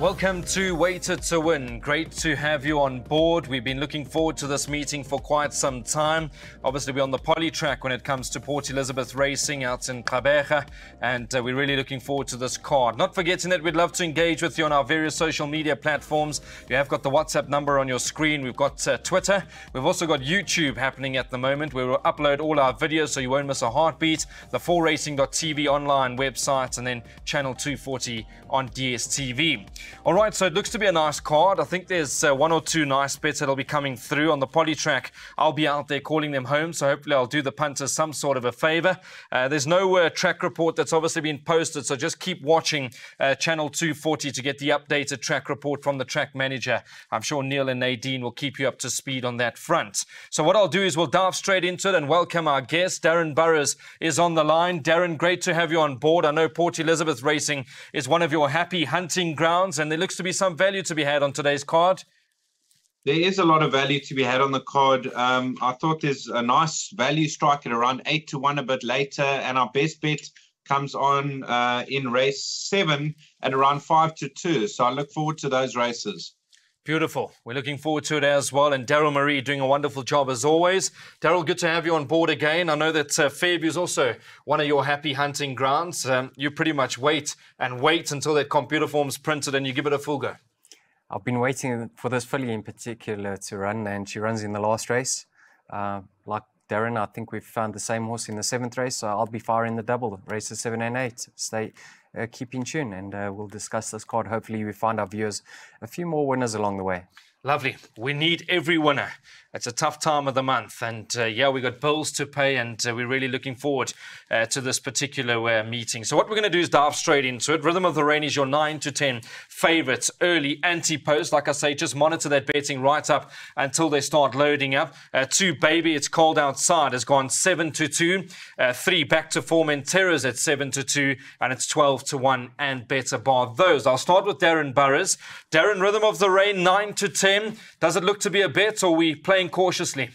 Welcome to Weighted to Win. Great to have you on board. We've been looking forward to this meeting for quite some time. Obviously, we're on the poly track when it comes to Port Elizabeth Racing out in Gqeberha, and we're really looking forward to this card. Not forgetting that we'd love to engage with you on our various social media platforms. You have got the WhatsApp number on your screen. We've got Twitter. We've also got YouTube happening at the moment, where we'll upload all our videos so you won't miss a heartbeat. The 4racing.tv online website, and then channel 240 on DSTV. All right, so it looks to be a nice card. I think there's one or two nice bets that'll be coming through on the poly track. I'll be out there calling them home, so hopefully I'll do the punters some sort of a favor. There's no track report that's obviously been posted, so just keep watching channel 240 to get the updated track report from the track manager. I'm sure Neil and Nadine will keep you up to speed on that front. So what I'll do is we'll dive straight into it and welcome our guest. Darren Burrows is on the line. Darren, great to have you on board. I know Port Elizabeth Racing is one of your happy hunting grounds, and there looks to be some value to be had on today's card. There is a lot of value to be had on the card. I thought there's a nice value strike at around 8-1 a bit later, and our best bet comes on in race 7 at around 5-2. So I look forward to those races. Beautiful. We're looking forward to it as well. And Daryl Marie doing a wonderful job as always. Daryl, good to have you on board again. I know that Fairview is also one of your happy hunting grounds. You pretty much wait until that computer form's printed and you give it a full go. I've been waiting for this filly in particular to run, and she runs in the last race. Like Darren, I think we've found the same horse in the 7th race, so I'll be firing the double, races 7 and 8. Keep in tune, and we'll discuss this card. Hopefully we find our viewers a few more winners along the way. Lovely. We need every winner. It's a tough time of the month, and yeah, we got bills to pay, and we're really looking forward to this particular meeting. So what we're going to do is dive straight into it. Rhythm of the Rain is your 9-10 favourites, early anti-post. Like I say, just monitor that betting right up until they start loading up. 2 Baby, It's Cold Outside has gone 7-2. 3 Back to Form and Terrors at 7-2, and it's 12-1 and better bar those. I'll start with Darren Burrows. Darren, Rhythm of the Rain 9-10. Does it look to be a bet, or are we playing cautiously?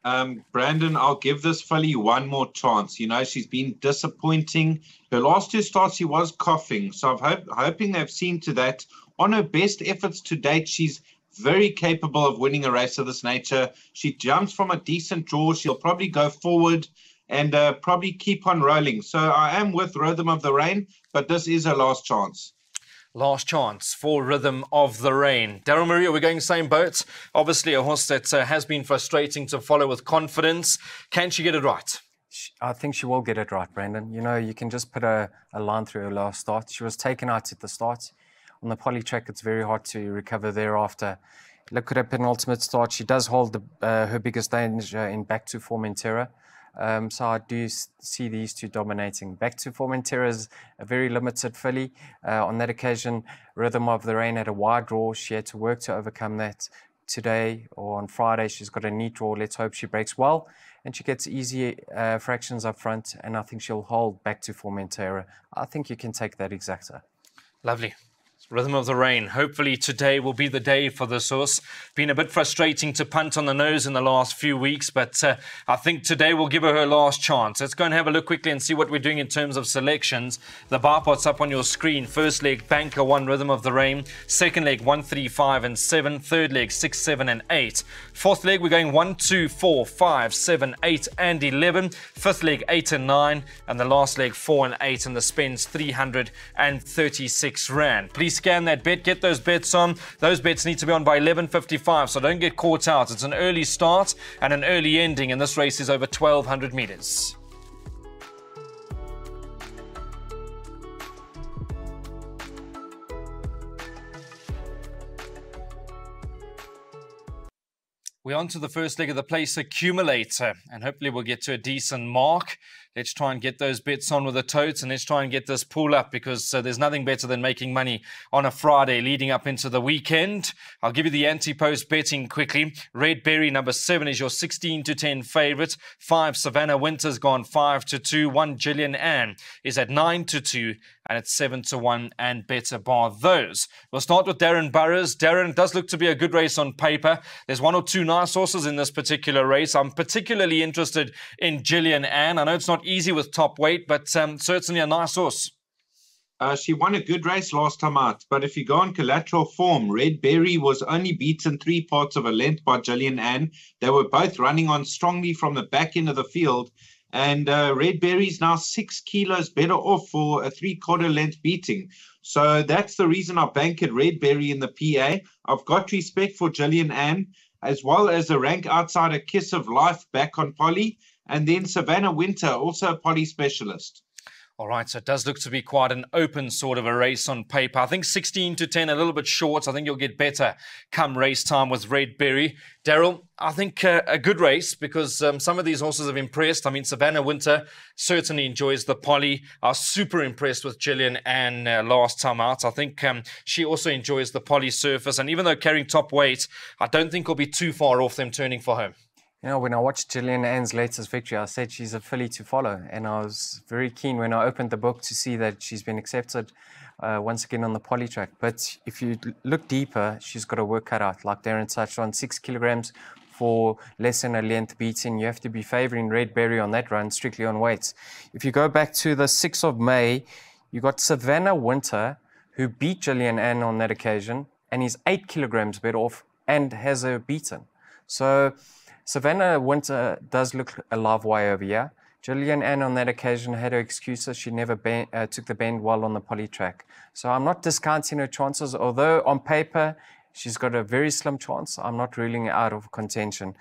Brandon, I'll give this filly one more chance. You know, she's been disappointing. Her last 2 starts, she was coughing. So I'm hoping they've seen to that. On her best efforts to date, she's very capable of winning a race of this nature. She jumps from a decent draw. She'll probably go forward and probably keep on rolling. So I am with Rhythm of the Rain, but this is her last chance. Last chance for Rhythm of the Rain. Daryl Marie, we're going same boat. Obviously a horse that has been frustrating to follow with confidence. Can she get it right? I think she will get it right, Brandon. You know, you can just put a line through her last start. She was taken out at the start. On the poly track, it's very hard to recover thereafter. Look at her penultimate start. She does hold her biggest danger in Back to Form and Terror. So I do see these two dominating. Back to Form and Terror is a very limited filly. On that occasion, Rhythm of the Rain had a wide draw. She had to work to overcome that. Today or on Friday, she's got a neat draw. Let's hope she breaks well and she gets easy fractions up front, and I think she'll hold Back to Form and Terror. I think you can take that exacta. Lovely. Rhythm of the Rain. Hopefully today will be the day for this horse. Been a bit frustrating to punt on the nose in the last few weeks, but I think today we'll give her last chance. Let's go and have a look quickly and see what we're doing in terms of selections. The bar pot's up on your screen. First leg, Banker 1, Rhythm of the Rain. Second leg, 1, 3, 5 and 7. Third leg, 6, 7 and 8. Fourth leg, we're going 1, 2, 4, 5, 7, 8 and 11. Fifth leg, 8 and 9. And the last leg, 4 and 8. And the spend's 336 Rand. Please scan that bet, get those bets on. Those bets need to be on by 11:55, so don't get caught out. It's an early start and an early ending, and this race is over 1,200 meters. We're on to the first leg of the place accumulator, and hopefully we'll get to a decent mark. Let's try and get those bets on with the totes, and let's try and get this pool up, because there's nothing better than making money on a Friday leading up into the weekend. I'll give you the anti-post betting quickly. Red Berry number 7 is your 16-10 favourite. 5 Savannah Winter's gone 5-2. 1 Gillian Ann is at 9-2, and it's 7-1 and better bar those. We'll start with Darren Burrows. Darren, it does look to be a good race on paper. There's 1 or 2 nice horses in this particular race. I'm particularly interested in Gillian Ann. I know it's not easy with top weight, but certainly a nice horse. She won a good race last time out, but if you go on collateral form, Red Berry was only beaten 3 parts of a length by Gillian Ann. They were both running on strongly from the back end of the field, and Red Berry's now 6 kilos better off for a 3/4 length beating. So that's the reason I bank at Red Berry in the PA. I've got respect for Gillian Ann, as well as a rank outsider Kiss of Life back on Polly, and then Savannah Winter, also a Polly specialist. All right, so it does look to be quite an open sort of a race on paper. I think 16-10, a little bit short. I think you'll get better come race time with Red Berry. Daryl, I think a good race because some of these horses have impressed. I mean, Savannah Winter certainly enjoys the Polly. I was super impressed with Gillian Ann last time out. I think she also enjoys the Polly surface. And even though carrying top weight, I don't think will be too far off them turning for home. You know, when I watched Gillian Ann's latest victory, I said she's a filly to follow. And I was very keen when I opened the book to see that she's been accepted once again on the Polly track. But if you look deeper, she's got a work cut out. Like Darren touched on, 6 kilograms for less than a length beating. You have to be favouring Red Berry on that run, strictly on weights. If you go back to the 6th of May, you got Savannah Winter, who beat Gillian Ann on that occasion, and is 8 kilograms better off and has her beaten. So Savannah Winter does look a live way over here. Gillian Ann on that occasion had her excuses. She never took the bend well on the Polly track. So I'm not discounting her chances, although on paper she's got a very slim chance. I'm not ruling her out of contention.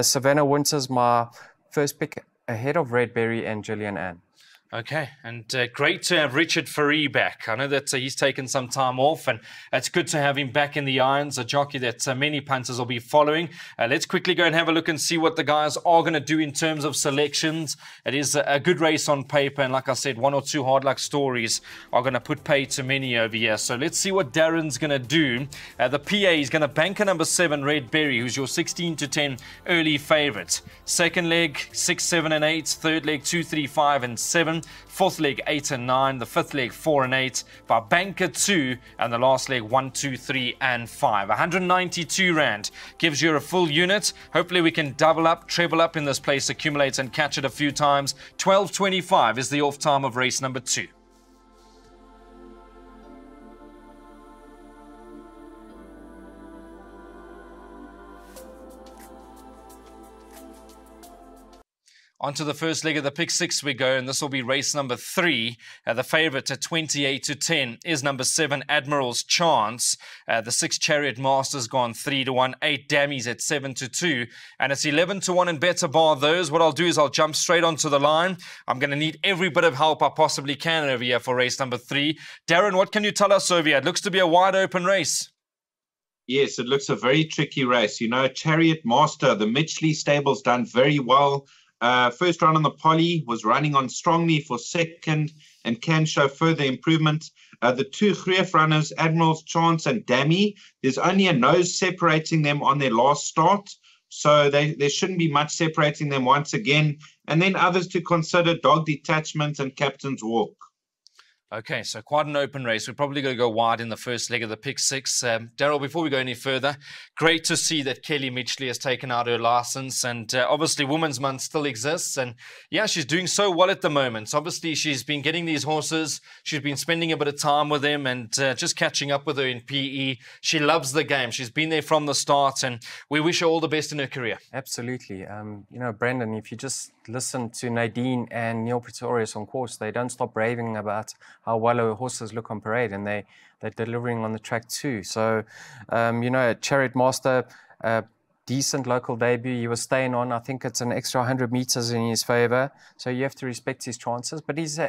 Savannah Winter's my first pick ahead of Red Berry and Gillian Ann. Okay, and great to have Richard Faree back. I know that he's taken some time off, and it's good to have him back in the irons, a jockey that many punters will be following. Let's quickly go and have a look and see what the guys are going to do in terms of selections. It is a good race on paper, and like I said, 1 or 2 hard luck stories are going to put pay to many over here. So let's see what Darren's going to do. The PA is going to bank a number 7, Red Berry, who's your 16-10 early favourite. Second leg, 6, 7 and 8. Third leg, 2, 3, 5 and 7. Fourth leg 8 and 9, the fifth leg 4 and 8, by banker 2, and the last leg 1, 2, 3 and 5. 192 rand gives you a full unit. Hopefully we can double up, treble up in this place, accumulate and catch it a few times. 12.25 is the off time of race number 2. Onto the first leg of the pick 6 we go, and this will be race number 3. The favourite at 28-10 is number 7, Admiral's Chance. The 6 Chariot Master's gone 3-1, 8 Dammies at 7-2, and it's 11-1 and better bar those. What I'll do is I'll jump straight onto the line. I'm going to need every bit of help I possibly can over here for race number 3. Darren, what can you tell us over here? It looks to be a wide open race. Yes, it looks a very tricky race. You know, Chariot Master, the Mitchley stable's done very well. First run on the Polly, was running on strongly for second and can show further improvement. The 2 Greef runners, Admiral's Chance and Dammy, there's only a nose separating them on their last start. So there shouldn't be much separating them once again. And then others to consider, Dog Detachment and Captain's Walk. Okay, so quite an open race. We're probably going to go wide in the first leg of the pick 6. Daryl, before we go any further, great to see that Kelly Mitchley has taken out her license, and obviously Women's Month still exists, and yeah, she's doing so well at the moment. Obviously, she's been getting these horses. She's been spending a bit of time with them and just catching up with her in PE. She loves the game. She's been there from the start, and we wish her all the best in her career. Absolutely. You know, Brandon, if you just listen to Nadine and Neil Pretorius on course, they don't stop raving about how well our horses look on parade, and they're delivering on the track too. So, you know, Chariot Master, decent local debut. He was staying on. I think it's an extra 100 meters in his favour. So you have to respect his chances. But he's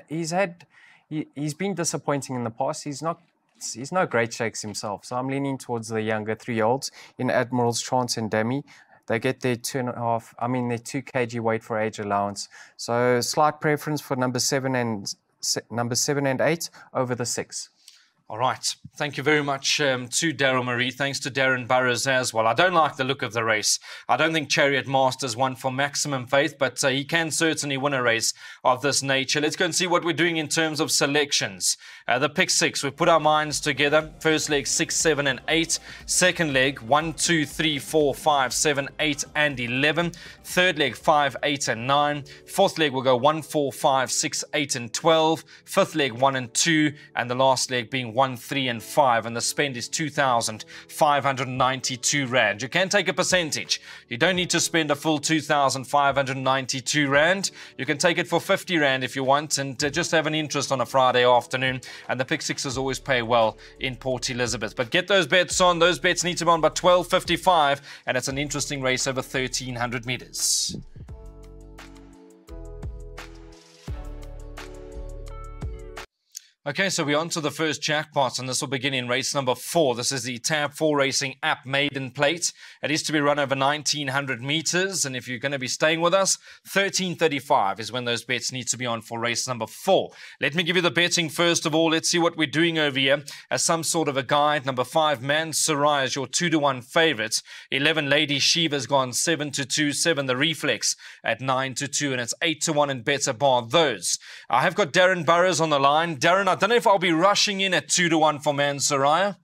been disappointing in the past. He's no great shakes himself. So I'm leaning towards the younger 3-year-olds in Admiral's Chance and Demi. They get their 2 kg weight for age allowance. So slight preference for number 7 and 8 over the 6. All right. Thank you very much to Daryl Marie. Thanks to Darren Burrows as well. I don't like the look of the race. I don't think Chariot Masters won for maximum faith, but he can certainly win a race of this nature. Let's go and see what we're doing in terms of selections. The pick 6, we've put our minds together. First leg, 6, 7, and 8. Second leg, 1, 2, 3, 4, 5, 7, 8, and 11. Third leg, 5, 8, and 9. Fourth leg, we'll go 1, 4, 5, 6, 8, and 12. Fifth leg, 1 and 2. And the last leg being 1, 3, and 5. And the spend is 2,592 Rand. You can take a percentage. You don't need to spend a full 2,592 Rand. You can take it for 50 Rand if you want and just have an interest on a Friday afternoon. And the pick 6s always pay well in Port Elizabeth. But get those bets on. Those bets need to be on by 12:55. And it's an interesting race over 1,300 meters. Okay, so we're on to the first jackpot, and this will begin in race number 4. This is the Tab 4 Racing app maiden plate. It is to be run over 1,900 meters, and if you're going to be staying with us, 13:35 is when those bets need to be on for race number 4. Let me give you the betting first of all. Let's see what we're doing over here as some sort of a guide. Number 5, Man Sarai is your 2-to-1 favorite. 11, Lady Shiva's gone 7-2. 7, The Reflex at 9-2, and it's 8-1 and better bar those. I have got Darren Burrows on the line. Darren, I don't know if I'll be rushing in at 2-1 for Man Sarai.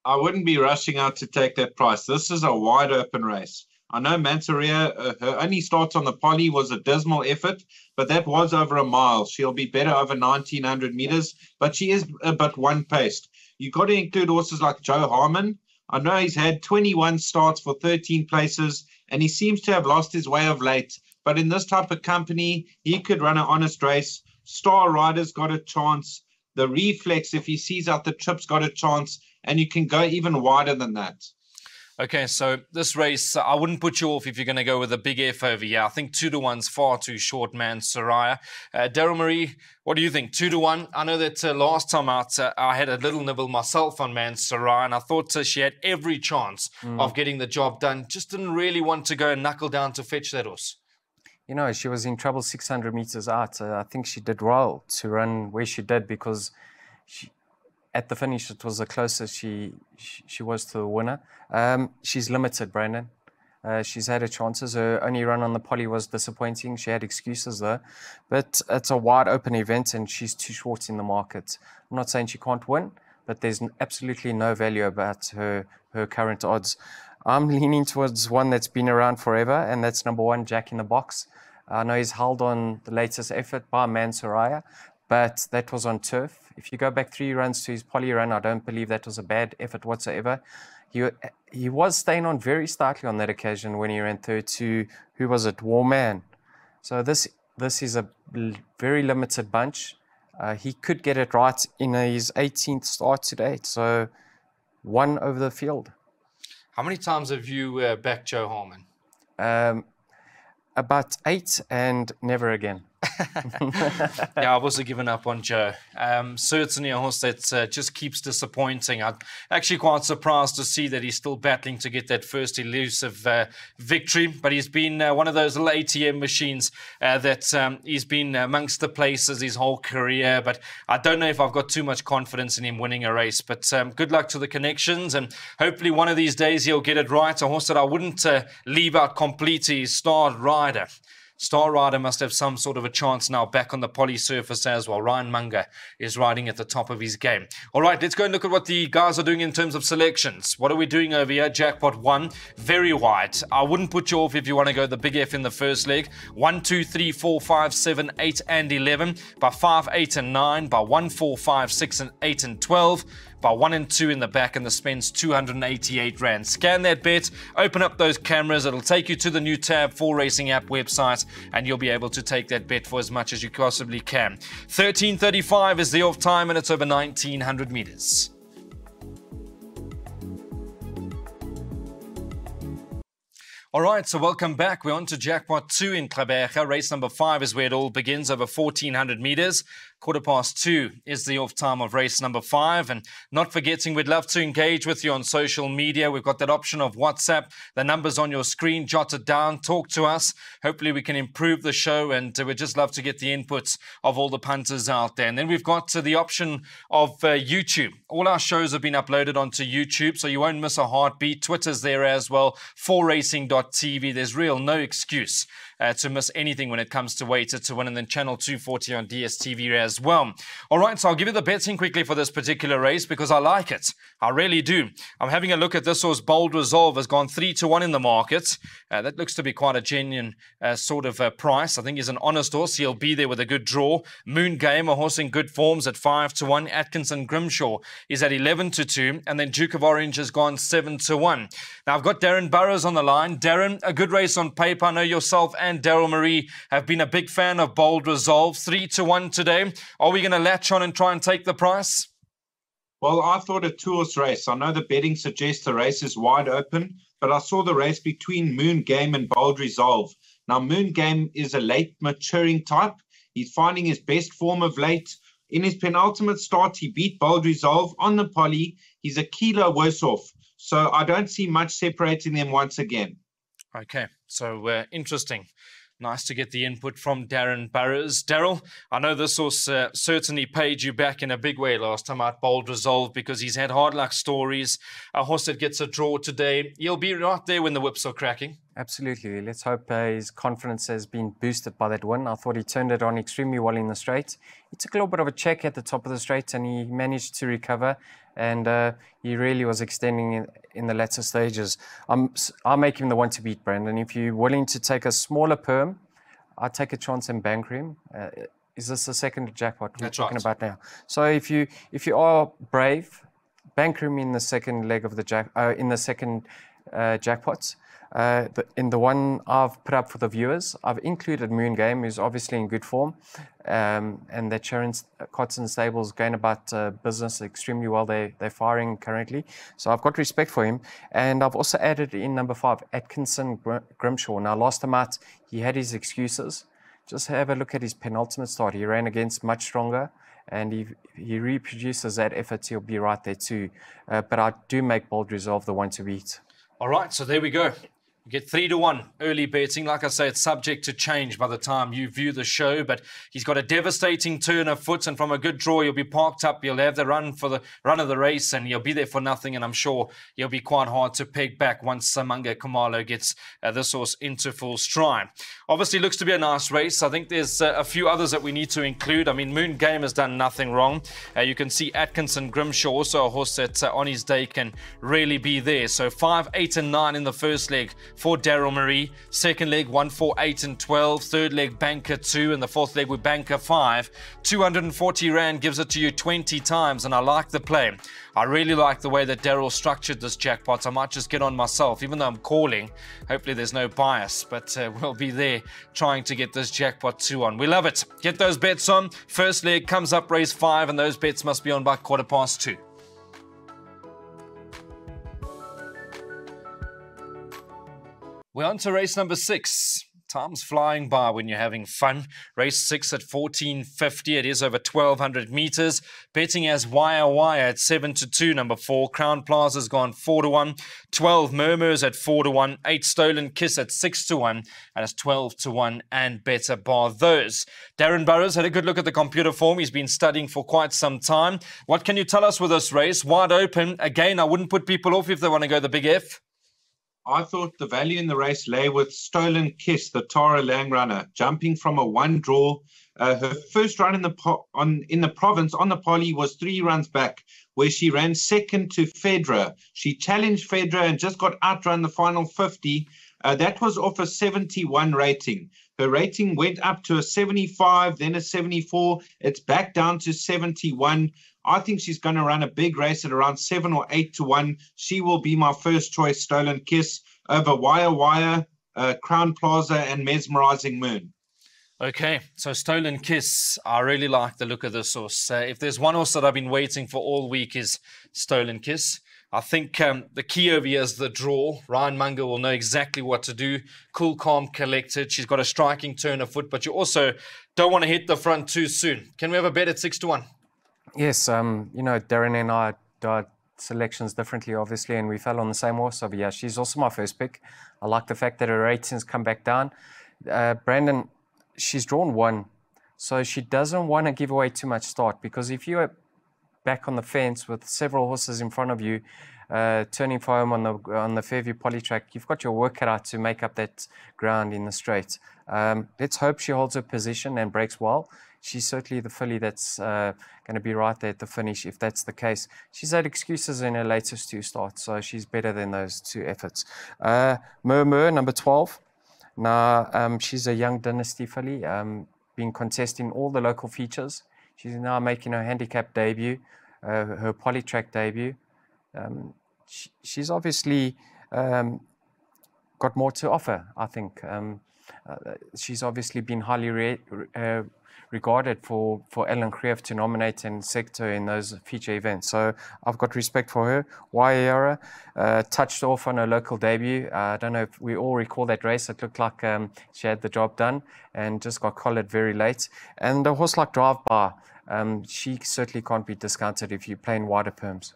I wouldn't be rushing out to take that price. This is a wide open race. I know Mansoria, her only start on the poly was a dismal effort, but that was over a mile. She'll be better over 1,900 meters, but she is a bit one-paced. You've got to include horses like Joe Harmon. I know he's had 21 starts for 13 places, and he seems to have lost his way of late. But in this type of company, he could run an honest race. Star Rider's got a chance. The Reflex, if he sees out the trip's got a chance, and you can go even wider than that. Okay, so this race, I wouldn't put you off if you're going to go with a big F over here. I think 2-1's far too short, Man Sarai. Daryl Marie, what do you think? 2-1? I know that last time out, I had a little nibble myself on Man Sarai, and I thought she had every chance of getting the job done. Just didn't really want to go and knuckle down to fetch that horse. You know, she was in trouble 600 meters out. I think she did well to run where she did because at the finish, it was the closest she was to the winner. She's limited, Brandon. She's had her chances. Her only run on the poly was disappointing. She had excuses though. But it's a wide open event and she's too short in the market. I'm not saying she can't win, but there's absolutely no value about her current odds. I'm leaning towards one that's been around forever, and that's number 1, Jack in the Box. I know he's held on the latest effort by Man Sarai, but that was on turf. If you go back 3 runs to his poly run, I don't believe that was a bad effort whatsoever. He was staying on very slightly on that occasion when he ran third to, who was it, Warman. So this is a very limited bunch. He could get it right in his 18th start to date, so 1 over the field. How many times have you backed Joe Harmon? About 8 and never again. Yeah, I've also given up on Joe. Certainly a horse that just keeps disappointing. I'm actually quite surprised to see that he's still battling to get that first elusive victory, but he's been one of those little ATM machines that he's been amongst the places his whole career, but I don't know if I've got too much confidence in him winning a race. But good luck to the connections, and hopefully one of these days he'll get it right. A horse that I wouldn't leave out completely is Star Rider. Star Rider must have some sort of a chance now back on the poly surface as well. Ryan Munger is riding at the top of his game. All right, let's go and look at what the guys are doing in terms of selections. What are we doing over here? Jackpot 1, very wide. I wouldn't put you off if you want to go the big F in the first leg. 1, 2, 3, 4, 5, 7, 8, and 11. By 5, 8, and 9. By 1, 4, 5, 6, and 8, and 12. By 1 and 2 in the back, and the spend's 288 Rand. Scan that bet, open up those cameras, it'll take you to the new Tab 4 Racing app website, and you'll be able to take that bet for as much as you possibly can. 13:35 is the off time, and it's over 1,900 meters. All right, so welcome back. We're on to Jackpot 2 in Klabecha. Race number 5 is where it all begins, over 1,400 meters. 2:15 is the off time of race number 5. And not forgetting, we'd love to engage with you on social media. We've got that option of WhatsApp. The number's on your screen. Jot it down. Talk to us. Hopefully we can improve the show, and we'd just love to get the inputs of all the punters out there. And then we've got the option of YouTube. All our shows have been uploaded onto YouTube, so you won't miss a heartbeat. Twitter's there as well, forracing.tv. There's no excuse to miss anything when it comes to Weighted to Win, and then channel 240 on DSTV as well. All right, so I'll give you the betting quickly for this particular race because I like it. I really do. I'm having a look at this horse. Bold Resolve has gone 3-1 in the market. That looks to be quite a genuine sort of price. I think he's an honest horse. He'll be there with a good draw. Moon Game, a horse in good forms, at 5-1. Atkinson Grimshaw is at 11-2, and then Duke of Orange has gone 7-1. Now I've got Darren Burrows on the line. Darren, a good race on paper. I know yourself and Daryl Marie have been a big fan of Bold Resolve. 3-1 today. Are we going to latch on and try and take the price? Well, I thought a two-horse race. I know the betting suggests the race is wide open, but I saw the race between Moon Game and Bold Resolve. Now, Moon Game is a late maturing type. He's finding his best form of late. In his penultimate start, he beat Bold Resolve on the poly. He's a kilo worse off. So I don't see much separating them once again. Okay, so interesting. Nice to get the input from Darren Burrows. Daryl, I know this horse certainly paid you back in a big way last time out, Bold Resolve, because he's had hard luck stories. A horse that gets a draw today, he'll be right there when the whips are cracking. Absolutely. Let's hope his confidence has been boosted by that win. I thought he turned it on extremely well in the straight. He took a little bit of a check at the top of the straight and he managed to recover. And he really was extending in the latter stages. I'll make him the one to beat, Brandon. If you're willing to take a smaller perm, I'd take a chance and bank him. Is this the second jackpot we're talking about now? So if you are brave, bank him in the second leg of the jackpots. In the one I've put up for the viewers, I've included Moon Game, who's obviously in good form, and that Sharon Cotton Stable's going about business extremely well. They're firing currently, so I've got respect for him. And I've also added in number 5, Atkinson Grimshaw. Now, last time out, he had his excuses. Just have a look at his penultimate start. He ran against much stronger, and if he reproduces that effort, he'll be right there too. But I do make Bold Resolve the one to beat. All right, so there we go. You get 3-1 early betting. Like I say, it's subject to change by the time you view the show, but he's got a devastating turn of foot, and from a good draw, you'll be parked up. You'll have the run for the run of the race, and you'll be there for nothing, and I'm sure you'll be quite hard to peg back once Samanga Kumalo gets this horse into full stride. Obviously, looks to be a nice race. I think there's a few others that we need to include. I mean, Moon Game has done nothing wrong. You can see Atkinson Grimshaw, also a horse that on his day can really be there. So 5, 8, and 9 in the first leg for Daryl Marie. Second leg, 1, 4, 8, and 12. Third leg, Banker 2. And the fourth leg with Banker 5. 240 Rand gives it to you 20 times, and I like the play. I really like the way that Daryl structured this jackpot. I might just get on myself, even though I'm calling. Hopefully there's no bias, but we'll be there trying to get this jackpot 2 on. We love it. Get those bets on. First leg comes up race 5, and those bets must be on by 2:15. We're on to race number 6. Time's flying by when you're having fun. Race 6 at 14.50. It is over 1,200 meters. Betting as wire at 7-2. Number 4, Crown Plaza's gone 4-1. 12 Murmurs at 4-1. 8 Stolen Kiss at 6-1. And it's 12-1 and better bar those. Darren Burrows had a good look at the computer form. He's been studying for quite some time. What can you tell us with this race? Wide open. Again, I wouldn't put people off if they want to go the big F. I thought the value in the race lay with Stolen Kiss, the Tara Lang runner, jumping from a 1 draw. Her first run in the province on the poly was 3 runs back, where she ran second to Fedra. She challenged Fedra and just got outrun the final 50. That was off a 71 rating. Her rating went up to a 75, then a 74. It's back down to 71. I think she's going to run a big race at around 7 or 8-1. She will be my first choice, Stolen Kiss, over Wire, Crown Plaza, and Mesmerizing Moon. Okay, so Stolen Kiss. I really like the look of this horse. If there's one horse that I've been waiting for all week is Stolen Kiss. I think the key over here is the draw. Ryan Munger will know exactly what to do. Cool, calm, collected. She's got a striking turn of foot, but you also don't want to hit the front too soon. Can we have a bet at 6-1? Yes, you know, Darren and I did selections differently, obviously, and we fell on the same horse over here. She's also my first pick. I like the fact that her ratings come back down. Brandon, she's drawn 1, so she doesn't want to give away too much start, because if you're back on the fence with several horses in front of you, turning for home on the Fairview poly track, you've got your work cut out to make up that ground in the straight. Let's hope she holds her position and breaks well. She's certainly the filly that's going to be right there at the finish, if that's the case. She's had excuses in her latest 2 starts, so she's better than those 2 efforts. Murmur, number 12. Now, she's a young dynasty filly, been contesting all the local features. She's now making her handicap debut, her poly track debut. She's obviously got more to offer, I think. She's obviously been highly regarded for Ellen Kreeft to nominate and select her in those feature events. So I've got respect for her. Waiara touched off on her local debut. I don't know if we all recall that race. It looked like she had the job done and just got collared very late. And a horse like Drive By, she certainly can't be discounted if you're playing wider perms.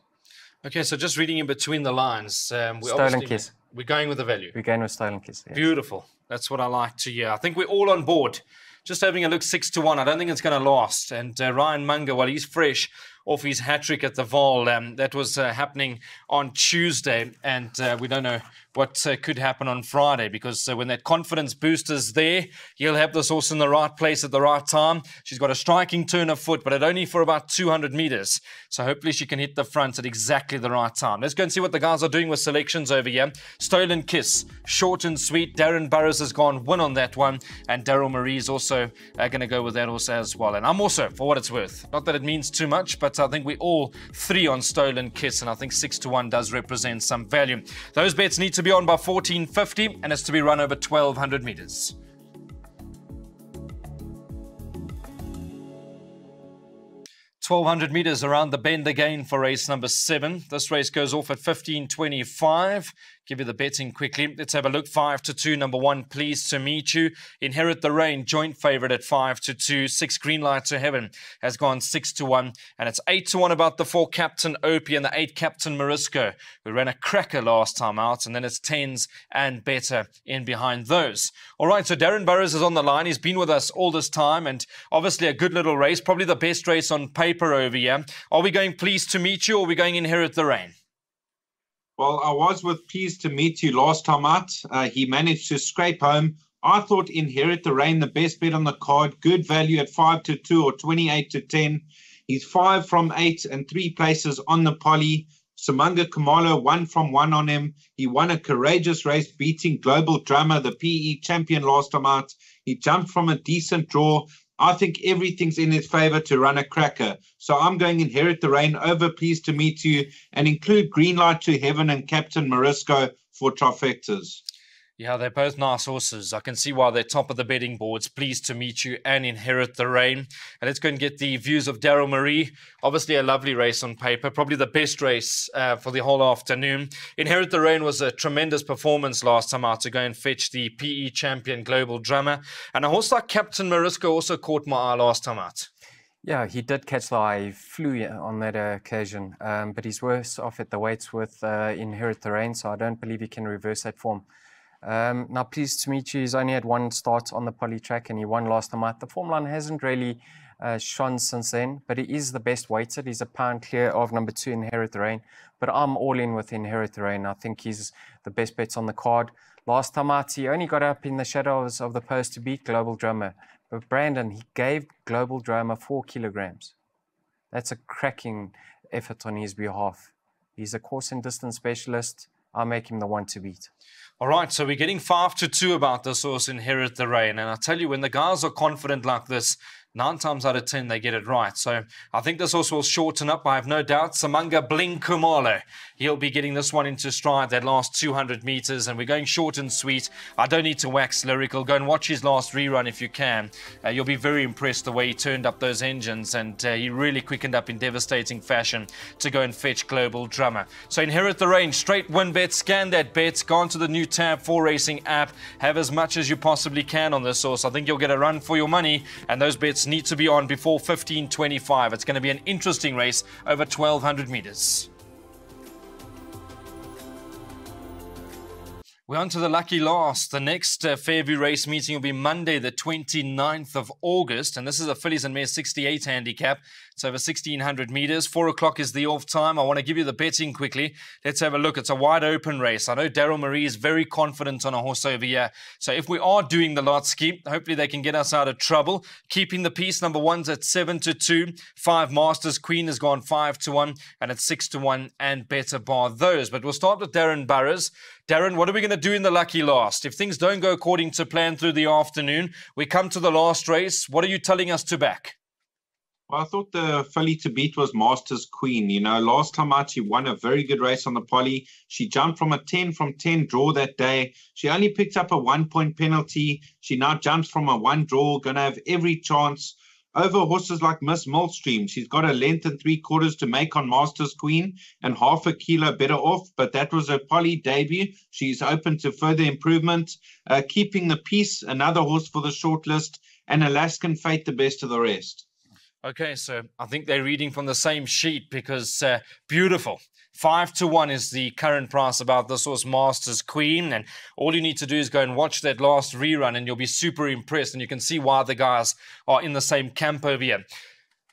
Okay, so just reading in between the lines. Stolen Kiss. We're going with the value. We're going with Stolen Kiss. Yes. Beautiful. That's what I like to hear. I think we're all on board. Just having a look, 6-1. I don't think it's going to last. And Ryan Munger, while he's fresh off his hat-trick at the Vaal, that was happening on Tuesday. And we don't know what could happen on Friday, because when that confidence booster's there, he'll have this horse in the right place at the right time. She's got a striking turn of foot, but it only for about 200 meters. So hopefully she can hit the front at exactly the right time. Let's go and see what the guys are doing with selections over here. Stolen Kiss, short and sweet. Darren Burrows has gone win on that one, and Daryl Marie is also going to go with that also as well. And I'm also, for what it's worth, not that it means too much, but I think we all 3 on Stolen Kiss, and I think 6-1 does represent some value. Those bets need to be on by 14.50, and it's to be run over 1,200 meters. 1,200 meters around the bend again for race number 7. This race goes off at 15.25. Give you the betting quickly. Let's have a look. 5-2, number 1, Pleased to Meet You. Inherit the Rain, joint favourite at 5-2. 6, Green Light to Heaven has gone 6-1. And it's 8-1 about the 4, Captain Opie, and the 8, Captain Morisco, who ran a cracker last time out. And then it's 10s and better in behind those. All right, so Darren Burrows is on the line. He's been with us all this time, and obviously a good little race. Probably the best race on paper over here. Are we going Pleased to Meet You, or are we going Inherit the Rain? Well, I was with Pleased to Meet You last time out. He managed to scrape home. I thought Inherit the Rain, the best bet on the card. Good value at 5-2 or 28-10. He's 5 from 8 and 3 places on the poly. Simunga Kamalo 1 from 1 on him. He won a courageous race, beating Global Drummer, the PE champion last time out. He jumped from a decent draw. I think everything's in his favor to run a cracker. So I'm going Inherit the Rain over Pleased to Meet You, and include Green Light to Heaven and Captain Morisco for trifectas. Yeah, they're both nice horses. I can see why they're top of the betting boards. Pleased to Meet You and Inherit the Rain. And let's go and get the views of Daryl Marie. Obviously a lovely race on paper. Probably the best race for the whole afternoon. Inherit the Rain was a tremendous performance last time out to go and fetch the PE champion Global Drummer. And a horse like Captain Morisco also caught my eye last time out. Yeah, he did catch the eye. He flew on that occasion. But he's worse off at the weights with Inherit the Rain, so I don't believe he can reverse that form. Now, Pleased to Meet You, he's only had 1 start on the poly track, and he won last time out. The form line hasn't really shone since then, but he is the best weighted. He's a pound clear of number 2, Inherit the Rain. But I'm all in with Inherit the Rain. I think he's the best bets on the card. Last time out, he only got up in the shadows of the post to beat Global Drummer. But Brandon, he gave Global Drummer 4 kilograms. That's a cracking effort on his behalf. He's a course and distance specialist. I'll make him the one to beat. All right, so we're getting 5-2 about this horse, Inherit the Rain. And I tell you, when the guys are confident like this, 9 times out of 10 they get it right. So I think this horse will shorten up, I have no doubt. Samanga Bling Kumalo, he'll be getting this one into stride, that last 200 meters, and we're going short and sweet. I don't need to wax lyrical. Go and watch his last rerun if you can. You'll be very impressed the way he turned up those engines, and he really quickened up in devastating fashion to go and fetch Global Drummer. So inherit the range, straight win bet, scan that bet, go onto the new Tab 4 Racing app, have as much as you possibly can on this horse. I think you'll get a run for your money, and those bets need to be on before 15:25. It's going to be an interesting race over 1,200 meters. We're on to the lucky last. The next Fairview race meeting will be Monday, the 29th of August. And this is a Phillies and Mares 68 handicap. It's over 1,600 meters. 4 o'clock is the off time. I want to give you the betting quickly. Let's have a look. It's a wide open race. I know Darren Marie is very confident on a horse over here. So if we are doing the lot scheme, hopefully they can get us out of trouble. Keeping the peace, number 1's at 7-2. 5 Masters Queen has gone 5-1. And it's 6-1 and better bar those. But we'll start with Darren Burrows. Darren, what are we going to do in the lucky last? If things don't go according to plan through the afternoon, we come to the last race. What are you telling us to back? Well, I thought the filly to beat was Masters Queen. You know, last time out, she won a very good race on the poly. She jumped from a 10 from 10 draw that day. She only picked up a 1-point penalty. She now jumps from a 1 draw, going to have every chance over horses like Miss Millstream. She's got a length and 3/4 to make on Masters Queen and half a kilo better off, but that was her poly debut. She's open to further improvement. Keeping the peace, another horse for the short list, and Alaskan Fate, the best of the rest. Okay, so I think they're reading from the same sheet because beautiful. 5-1 is the current price about this horse, Masters Queen. And all you need to do is go and watch that last rerun and you'll be super impressed. And you can see why the guys are in the same camp over here.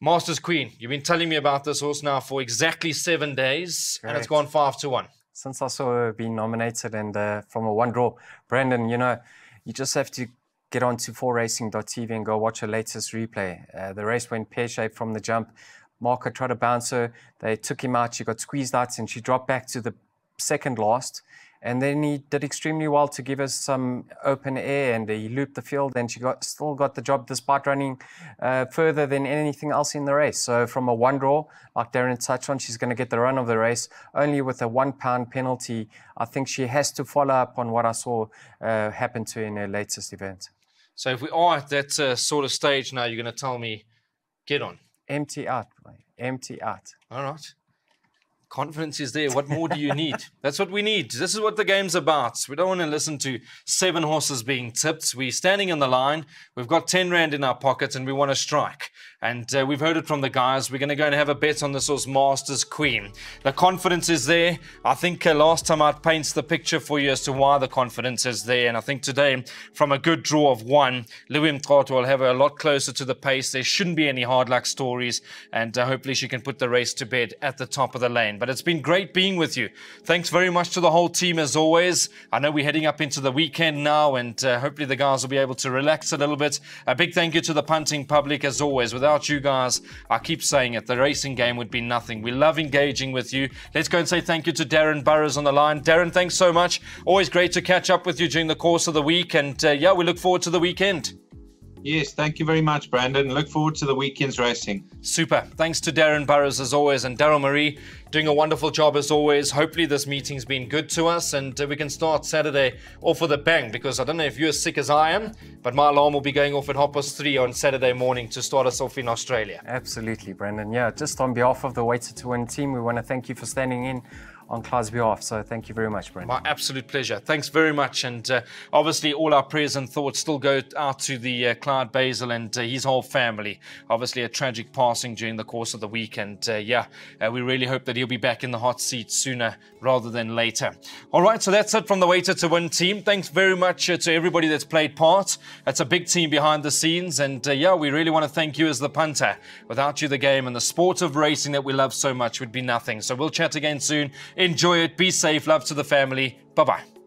Masters Queen, you've been telling me about this horse now for exactly 7 days. Correct. And it's gone 5-1. Since I saw her being nominated and from a 1 draw, Brandon, you know, you just have to get on to 4racing.tv and go watch her latest replay. The race went pear-shaped from the jump. Marker tried to bounce her. They took him out. She got squeezed out and she dropped back to the second last. And then he did extremely well to give us some open air and he looped the field and she still got the job despite running further than anything else in the race. So from a 1 draw, like Darren touched on, she's going to get the run of the race only with a £1 penalty. I think she has to follow up on what I saw happen to her in her latest event. So if we are at that sort of stage now, you're going to tell me, get on. Empty out, mate. Empty out. All right. Confidence is there. What more do you need? That's what we need. This is what the game's about. We don't want to listen to 7 horses being tipped. We're standing in the line. We've got 10 Rand in our pockets and we want to strike. And we've heard it from the guys. We're going to go and have a bet on this horse, Masters Queen. The confidence is there. I think last time out paints the picture for you as to why the confidence is there. And I think today, from a good draw of 1, Louis Mtrato will have her a lot closer to the pace. There shouldn't be any hard luck stories. And hopefully she can put the race to bed at the top of the lane. But it's been great being with you. Thanks very much to the whole team as always. I know we're heading up into the weekend now and hopefully the guys will be able to relax a little bit. A big thank you to the punting public as always. Without you guys, I keep saying it, the racing game would be nothing. We love engaging with you. Let's go and say thank you to Darren Burrows on the line. Darren, thanks so much. Always great to catch up with you during the course of the week and yeah, we look forward to the weekend. Yes, thank you very much, Brandon. Look forward to the weekend's racing. Super. Thanks to Darren Burrows as always and Daryl Marie doing a wonderful job as always. Hopefully this meeting's been good to us and we can start Saturday off with a bang because I don't know if you're as sick as I am, but my alarm will be going off at 3:30 on Saturday morning to start us off in Australia. Absolutely, Brandon. Yeah, just on behalf of the Waiter to Win team, we want to thank you for standing in on Clyde's behalf. So thank you very much, Brandon. My absolute pleasure. Thanks very much. And obviously all our prayers and thoughts still go out to the Clyde Basil and his whole family. Obviously a tragic passing during the course of the week. And we really hope that he'll be back in the hot seat sooner rather than later. All right, so that's it from the Waiter to Win team. Thanks very much to everybody that's played part. It's a big team behind the scenes. And we really want to thank you as the punter. Without you, the game and the sport of racing that we love so much would be nothing. So we'll chat again soon. Enjoy it. Be safe. Love to the family. Bye-bye.